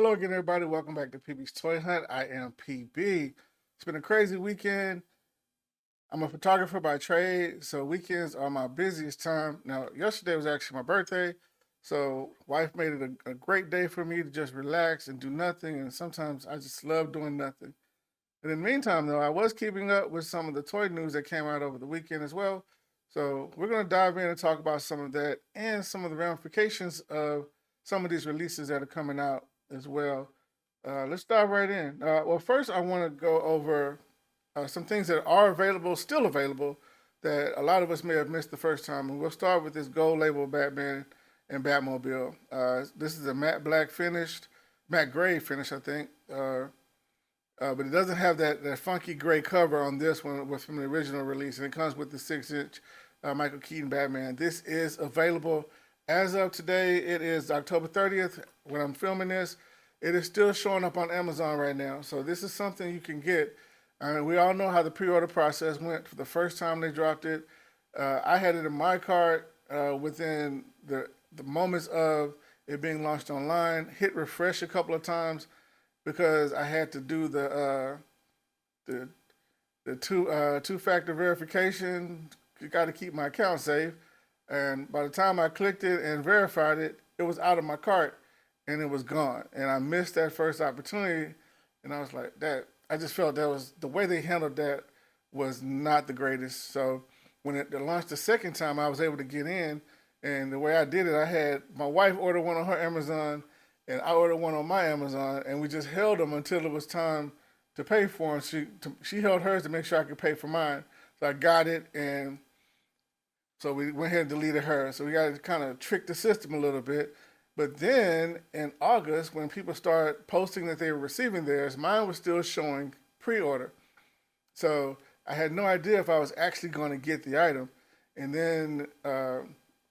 Hello again, everybody. Welcome back to PB's Toy Hunt. I am PB. It's been a crazy weekend. I'm a photographer by trade, so weekends are my busiest time. Now, yesterday was actually my birthday, so wife made it a great day for me to just relax and do nothing, and sometimes I just love doing nothing. And in the meantime, though, I was keeping up with some of the toy news that came out over the weekend as well. So we're going to dive in and talk about some of that and some of the ramifications of some of these releases that are coming out as well. Let's dive right in. Well, first, I want to go over some things that are available, still available, that a lot of us may have missed the first time. And we'll start with this gold label Batman and Batmobile. This is a matte black finished, matte gray finish, I think. But it doesn't have that funky gray cover on this one was from the original release, and it comes with the 6-inch Michael Keaton Batman. This is available as of today. It is October 30th when I'm filming this. It is still showing up on Amazon right now, so this is something you can get. I mean, we all know how the pre-order process went for the first time they dropped it. I had it in my cart within the moments of it being launched online. Hit refresh a couple of times because I had to do the two-factor verification. You got to keep my account safe. And by the time I clicked it and verified it, it was out of my cart and it was gone. And I missed that first opportunity. And I was like, that. I just felt that was the way they handled that was not the greatest. So when it launched the second time, I was able to get in. And the way I did it, I had my wife order one on her Amazon, and I ordered one on my Amazon, and we just held them until it was time to pay for them. She held hers to make sure I could pay for mine. So I got it, and so we went ahead and deleted hers. So we got to kind of trick the system a little bit. But then in August, when people started posting that they were receiving theirs, mine was still showing pre-order. So I had no idea if I was actually going to get the item. And then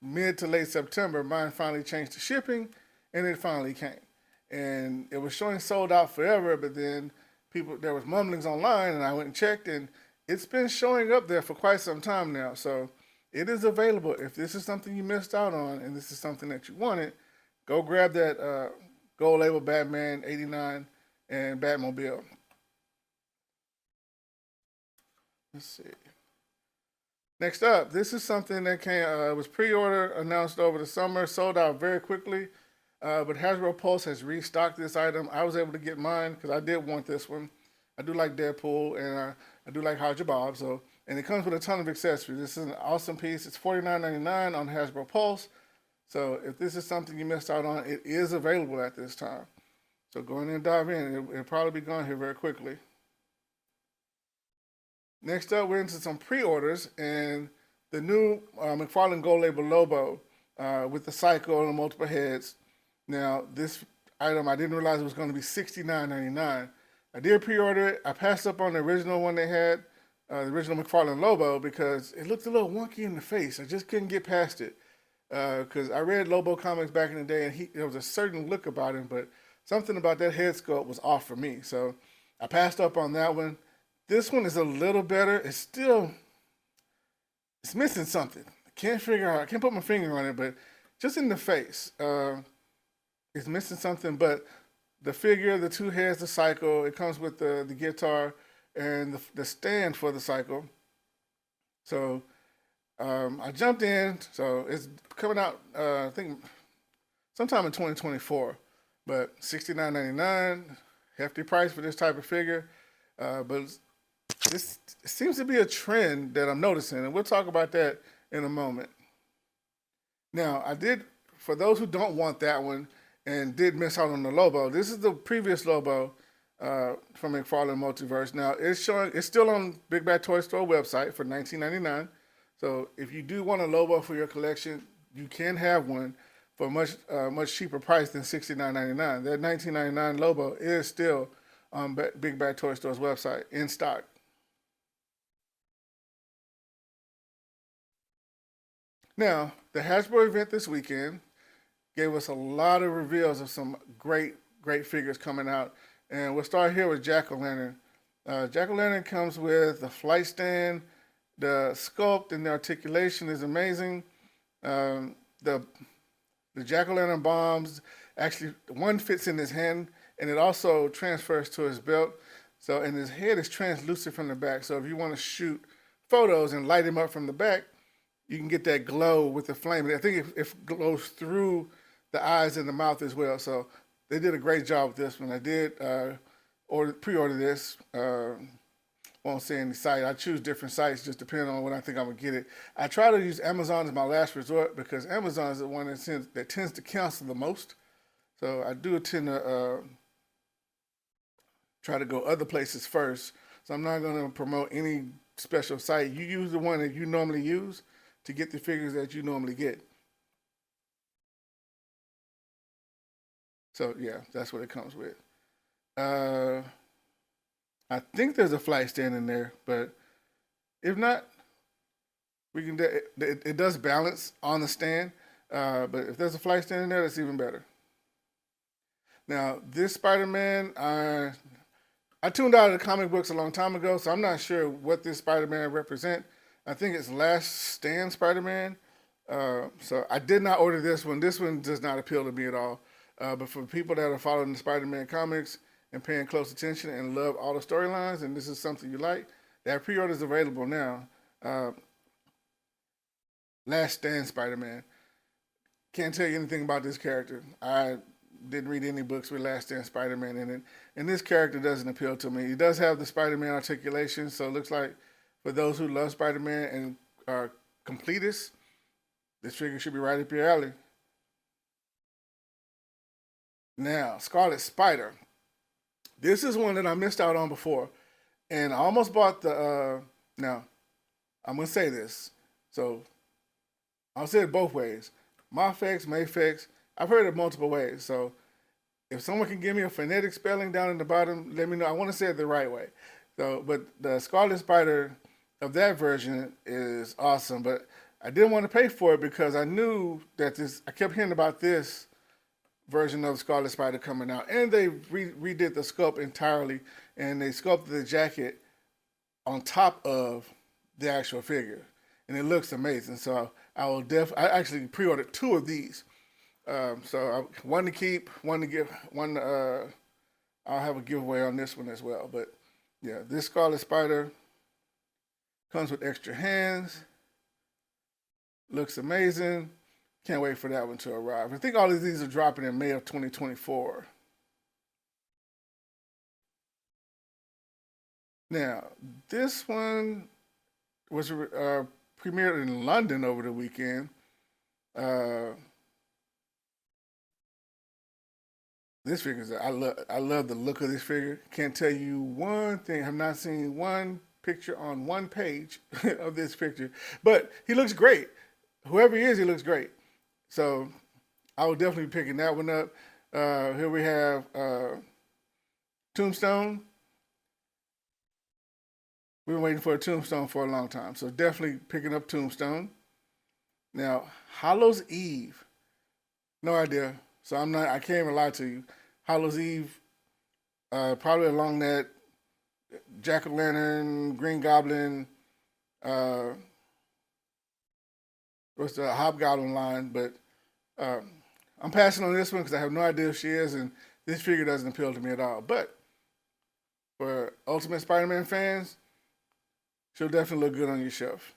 mid to late September, mine finally changed to shipping, and it finally came. And it was showing sold out forever, but then there was mumblings online, and I went and checked, and it's been showing up there for quite some time now. So it is available. If this is something you missed out on, and this is something that you wanted, go grab that gold label Batman 89 and Batmobile. Let's see. Next up, this is something that was pre-order announced over the summer, sold out very quickly. But Hasbro Pulse has restocked this item. I was able to get mine because I did want this one. I do like Deadpool, and I do like Hydra Bob. And it comes with a ton of accessories. This is an awesome piece. It's $49.99 on Hasbro Pulse. So if this is something you missed out on, it is available at this time. So go in and dive in. It'll probably be gone here very quickly. Next up, we're into some pre-orders, and the new McFarlane Gold Label Lobo with the cycle and the multiple heads. Now, this item, I didn't realize it was going to be $69.99. I did pre-order it. I passed up on the original one they had, the original McFarlane Lobo, because it looked a little wonky in the face. I just couldn't get past it. Because I read Lobo comics back in the day, and there was a certain look about him, but something about that head sculpt was off for me. So I passed up on that one. This one is a little better. It's missing something. I can't put my finger on it, but just in the face, it's missing something. But the figure, the two heads, the cycle, it comes with the guitar and the stand for the cycle. So I jumped in, so it's coming out, I think, sometime in 2024. But $69.99, hefty price for this type of figure. But this seems to be a trend that I'm noticing, and we'll talk about that in a moment. Now, for those who don't want that one and did miss out on the Lobo, this is the previous Lobo from McFarlane Multiverse. Now, it's still on Big Bad Toy Store website for $19.99. So if you do want a Lobo for your collection, you can have one for a much cheaper price than $69.99. That $19.99 Lobo is still on Big Bad Toy Store's website in stock. Now, the Hasbro event this weekend gave us a lot of reveals of some great figures coming out. And we'll start here with Jack-O-Lantern. Jack-O-Lantern comes with the flight stand. The sculpt and the articulation is amazing. The Jack-O-Lantern bombs, actually, one fits in his hand, and it also transfers to his belt. So, and his head is translucent from the back. So if you want to shoot photos and light him up from the back, you can get that glow with the flame. I think it glows through the eyes and the mouth as well. So they did a great job with this one. I did pre-order this. Won't say any site. I choose different sites just depending on when I think I'm gonna get it. I try to use Amazon as my last resort because Amazon is the one that tends to cancel the most. So I do tend to try to go other places first. So I'm not gonna promote any special site. You use the one that you normally use to get the figures that you normally get. So yeah, that's what it comes with. I think there's a flight stand in there, but if not, we can. It does balance on the stand, but if there's a flight stand in there, that's even better. Now, this Spider-Man, I tuned out of the comic books a long time ago, so I'm not sure what this Spider-Man represent. I think it's Last Stand Spider-Man. So I did not order this one. This one does not appeal to me at all. But for people that are following the Spider-Man comics and paying close attention and love all the storylines, and this is something you like, that pre-order is available now. Last Stand Spider-Man. Can't tell you anything about this character. I didn't read any books with Last Stand Spider-Man in it. And this character doesn't appeal to me. He does have the Spider-Man articulation, so it looks like for those who love Spider-Man and are completists, this figure should be right up your alley. Now, Scarlet Spider. This is one that I missed out on before. And I almost bought the, now, I'm going to say this. So, I'll say it both ways. Mafex, Mayfex, I've heard it multiple ways. So, if someone can give me a phonetic spelling down in the bottom, let me know. I want to say it the right way. So, but the Scarlet Spider of that version is awesome. But I didn't want to pay for it because I knew that I kept hearing about this version of Scarlet Spider coming out, and they redid the sculpt entirely, and they sculpted the jacket on top of the actual figure, and it looks amazing. So I actually pre-ordered 2 of these. One to keep, one to give, one. I'll have a giveaway on this one as well. But yeah, this Scarlet Spider comes with extra hands. Looks amazing. Can't wait for that one to arrive. I think all of these are dropping in May of 2024. Now, this one was premiered in London over the weekend. This figure, I love the look of this figure. Can't tell you one thing. I've not seen one picture on one page of this picture, but he looks great. Whoever he is, he looks great. So I will definitely be picking that one up. Here we have Tombstone. We've been waiting for a Tombstone for a long time, so definitely picking up Tombstone. Now, Hallows Eve. No idea. So I can't even lie to you. Hallows Eve, probably along that Jack-o'-lantern, Green Goblin, what's the Hobgoblin line, but I'm passing on this one because I have no idea who she is, and this figure doesn't appeal to me at all. But for Ultimate Spider-Man fans, she'll definitely look good on your shelf.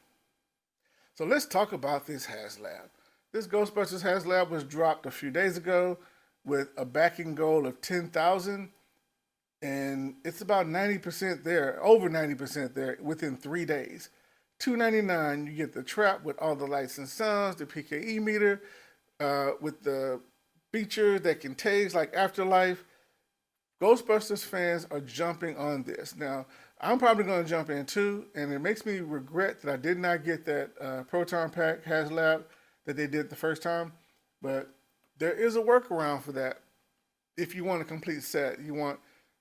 So let's talk about this HasLab. This Ghostbusters HasLab was dropped a few days ago with a backing goal of 10,000, and it's about 90% there, over 90% there within 3 days. $2.99, you get the trap with all the lights and sounds, the PKE meter, with the features that can tase like Afterlife. Ghostbusters fans are jumping on this. Now, I'm probably going to jump in too, and it makes me regret that I did not get that Proton Pack HasLab that they did the first time, but there is a workaround for that. If you want a complete set, you want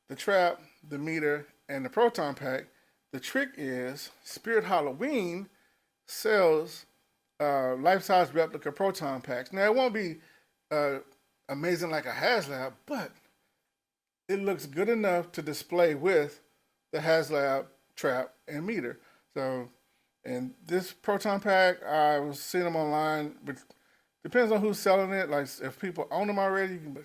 the trap, the meter, and the Proton Pack. The trick is Spirit Halloween sells life-size replica Proton Packs. Now, it won't be amazing like a HasLab, but it looks good enough to display with the HasLab trap and meter. So, and this Proton Pack, I was seeing them online, but depends on who's selling it. Like if people own them already, you can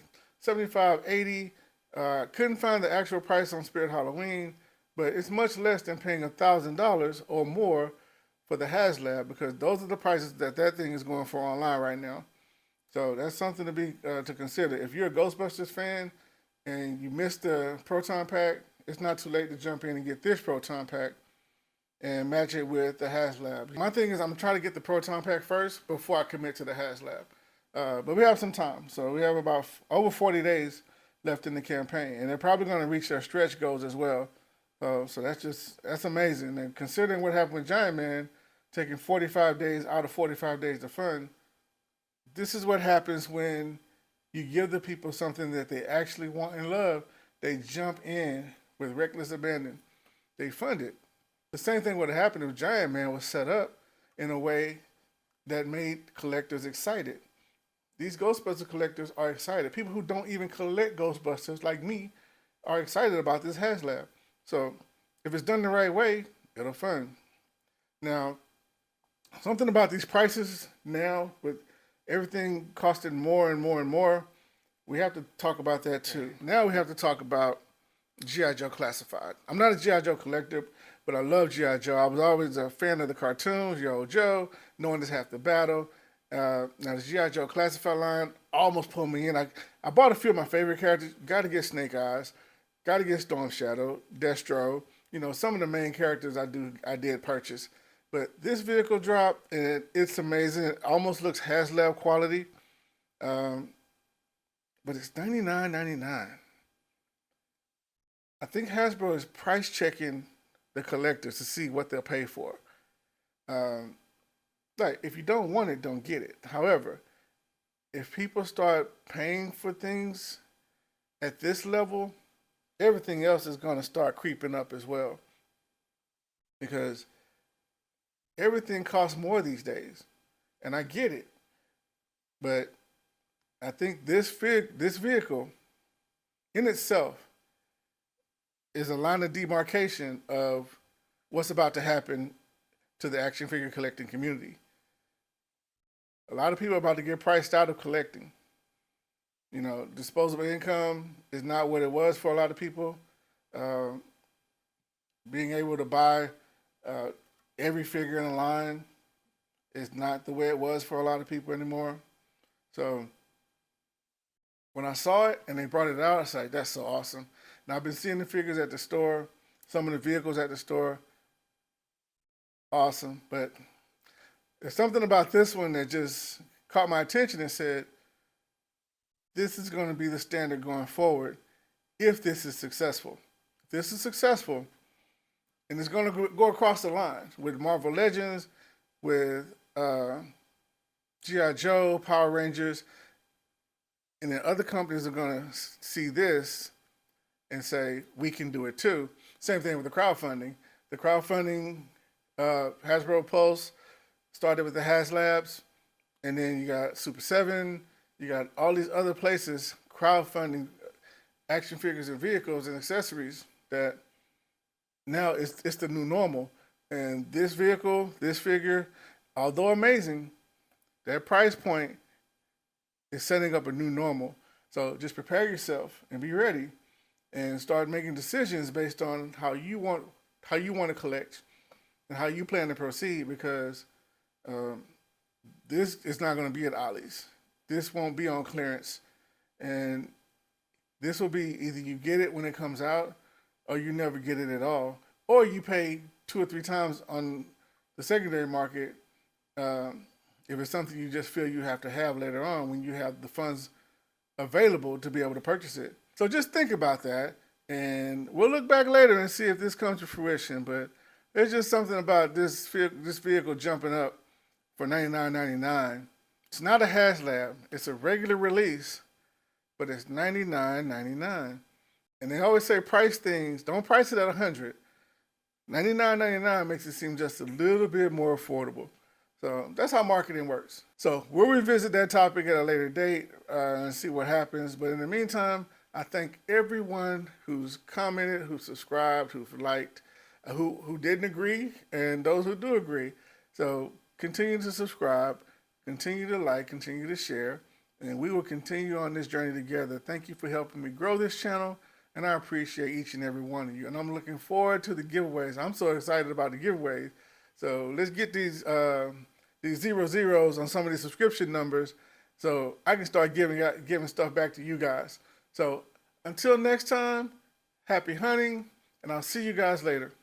$75, $80. Couldn't find the actual price on Spirit Halloween, but it's much less than paying $1,000 or more for the HasLab, because those are the prices that thing is going for online right now. So that's something to be to consider. If you're a Ghostbusters fan and you missed the Proton Pack, it's not too late to jump in and get this Proton Pack and match it with the HasLab. My thing is I'm trying to get the Proton Pack first before I commit to the HasLab. But we have some time. So we have about over 40 days left in the campaign. And they're probably going to reach their stretch goals as well. So that's amazing. And considering what happened with Giant Man, taking 45 days out of 45 days to fund, this is what happens when you give the people something that they actually want and love. They jump in with reckless abandon. They fund it. The same thing would have happened if Giant Man was set up in a way that made collectors excited. These Ghostbuster collectors are excited. People who don't even collect Ghostbusters, like me, are excited about this HasLab. So if it's done the right way, it'll fund. Now, something about these prices now, with everything costing more and more and more, we have to talk about that too. Now we have to talk about G.I. Joe Classified. I'm not a G.I. Joe collector, but I love G.I. Joe. I was always a fan of the cartoons, Yo Joe, knowing this half the battle. Now the G.I. Joe Classified line almost pulled me in. I bought a few of my favorite characters. Got to get Snake Eyes. Got to get Storm Shadow, Destro. You know, some of the main characters I did purchase. But this vehicle dropped, and it's amazing. It almost looks HasLab quality. But it's $99.99. I think Hasbro is price checking the collectors to see what they'll pay for. Like, if you don't want it, don't get it. However, if people start paying for things at this level, everything else is going to start creeping up as well. Because everything costs more these days. And I get it. But I think this vehicle in itself is a line of demarcation of what's about to happen to the action figure collecting community. A lot of people are about to get priced out of collecting. You know, disposable income is not what it was for a lot of people. Being able to buy every figure in a line is not the way it was for a lot of people anymore. So when I saw it and they brought it out, I was like, that's so awesome. Now I've been seeing the figures at the store, some of the vehicles at the store. Awesome. But there's something about this one that just caught my attention and said, this is going to be the standard going forward if this is successful. If this is successful, and it's going to go across the line with Marvel Legends, with G.I. Joe, Power Rangers, and then other companies are going to see this and say, we can do it too. Same thing with the crowdfunding. The crowdfunding, Hasbro Pulse started with the HasLabs, and then you got Super 7, you got all these other places crowdfunding action figures and vehicles and accessories that now it's the new normal. And this vehicle, this figure, although amazing, that price point is setting up a new normal. So just prepare yourself and be ready and start making decisions based on how you want to collect and how you plan to proceed, because this is not going to be at Ollie's. This won't be on clearance. And this will be either you get it when it comes out or you never get it at all. Or you pay 2 or 3 times on the secondary market if it's something you just feel you have to have later on when you have the funds available to be able to purchase it. So just think about that, and we'll look back later and see if this comes to fruition. But there's just something about this vehicle jumping up for $99.99. It's not a HasLab. It's a regular release, but it's $99.99. And they always say price things, don't price it at $100. $99.99 makes it seem just a little bit more affordable. So that's how marketing works. So we'll revisit that topic at a later date and see what happens. But in the meantime, I thank everyone who's commented, who subscribed, who've liked, who didn't agree, and those who do agree. So continue to subscribe, continue to like, continue to share, and we will continue on this journey together. Thank you for helping me grow this channel, and I appreciate each and every one of you. And I'm looking forward to the giveaways. I'm so excited about the giveaways. So let's get these 0 zeros on some of these subscription numbers, so I can start giving stuff back to you guys. So until next time, happy hunting, and I'll see you guys later.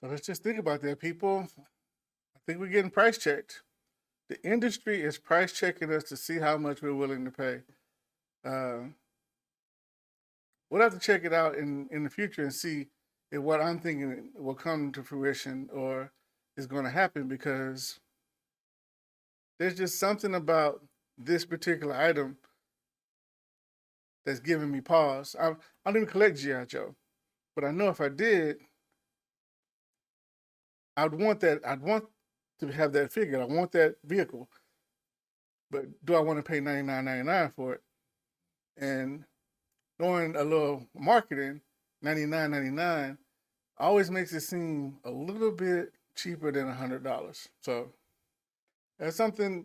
So let's just think about that, people. I think we're getting price checked. The industry is price checking us to see how much we're willing to pay. We'll have to check it out in the future and see if what I'm thinking will come to fruition or is going to happen, because there's just something about this particular item that's giving me pause. I don't even collect G.I. Joe, but I know if I did, I'd want that. I'd want to have that figure. I want that vehicle. But do I want to pay $99.99 for it? And doing a little marketing, $99.99, always makes it seem a little bit cheaper than $100. So that's something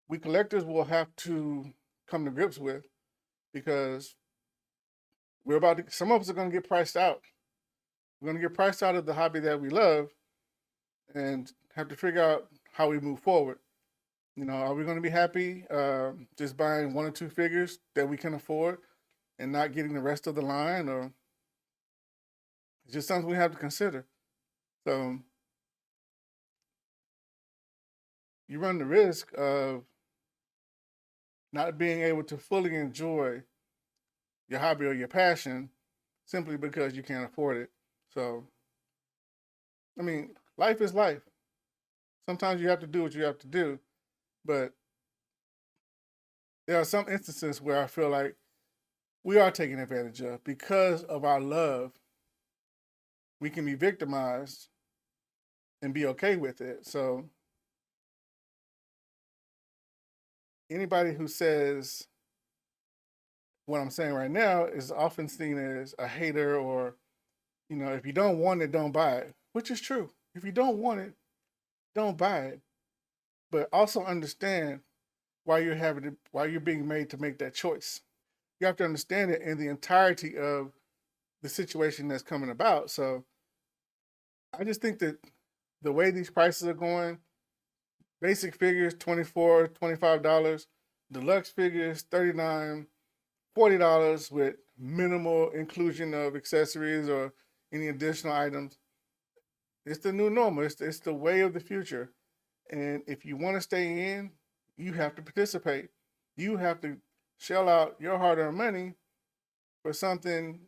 we collectors will have to come to grips with, because some of us are going to get priced out. We're going to get priced out of the hobby that we love and have to figure out how we move forward. Are we going to be happy just buying 1 or 2 figures that we can afford and not getting the rest of the line? Or it's just something we have to consider. So you run the risk of not being able to fully enjoy your hobby or your passion simply because you can't afford it. So, I mean, life is life. Sometimes you have to do what you have to do, but there are some instances where I feel like we are taken advantage of because of our love. We can be victimized and be okay with it. So anybody who says what I'm saying right now is often seen as a hater, or, if you don't want it, don't buy it, which is true. If you don't want it, don't buy it. But also understand why you're being made to make that choice. You have to understand it in the entirety of the situation that's coming about. So I just think that the way these prices are going, basic figures $24, $25, deluxe figures $39, $40 with minimal inclusion of accessories or any additional items. It's the new normal. It's the way of the future. And if you want to stay in, you have to participate. You have to shell out your hard-earned money for something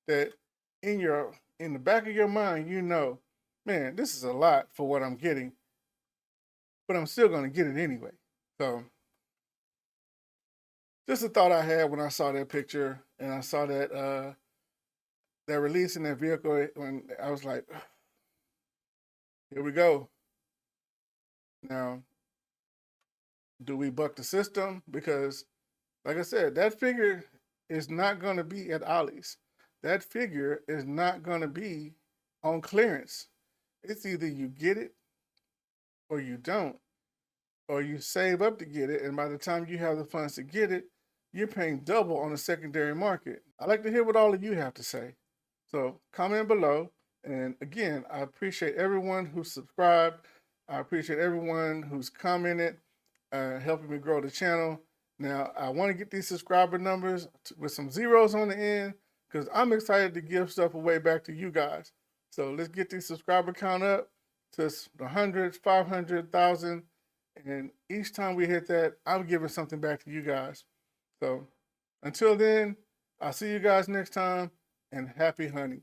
that in the back of your mind, man, this is a lot for what I'm getting, but I'm still going to get it anyway. So just a thought I had when I saw that picture and I saw that release in that vehicle, when I was like, here we go. Now, do we buck the system? Because, like I said, that figure is not going to be at Ollie's. That figure is not going to be on clearance. It's either you get it or you don't, or you save up to get it, and by the time you have the funds to get it, you're paying double on the secondary market. I'd like to hear what all of you have to say. So comment below. And again, I appreciate everyone who subscribed. I appreciate everyone who's commented, helping me grow the channel. Now, I want to get these subscriber numbers with some zeros on the end, because I'm excited to give stuff away back to you guys. So let's get the subscriber count up to the hundreds, 500,000. And each time we hit that, I'm giving something back to you guys. So until then, I'll see you guys next time, and happy hunting.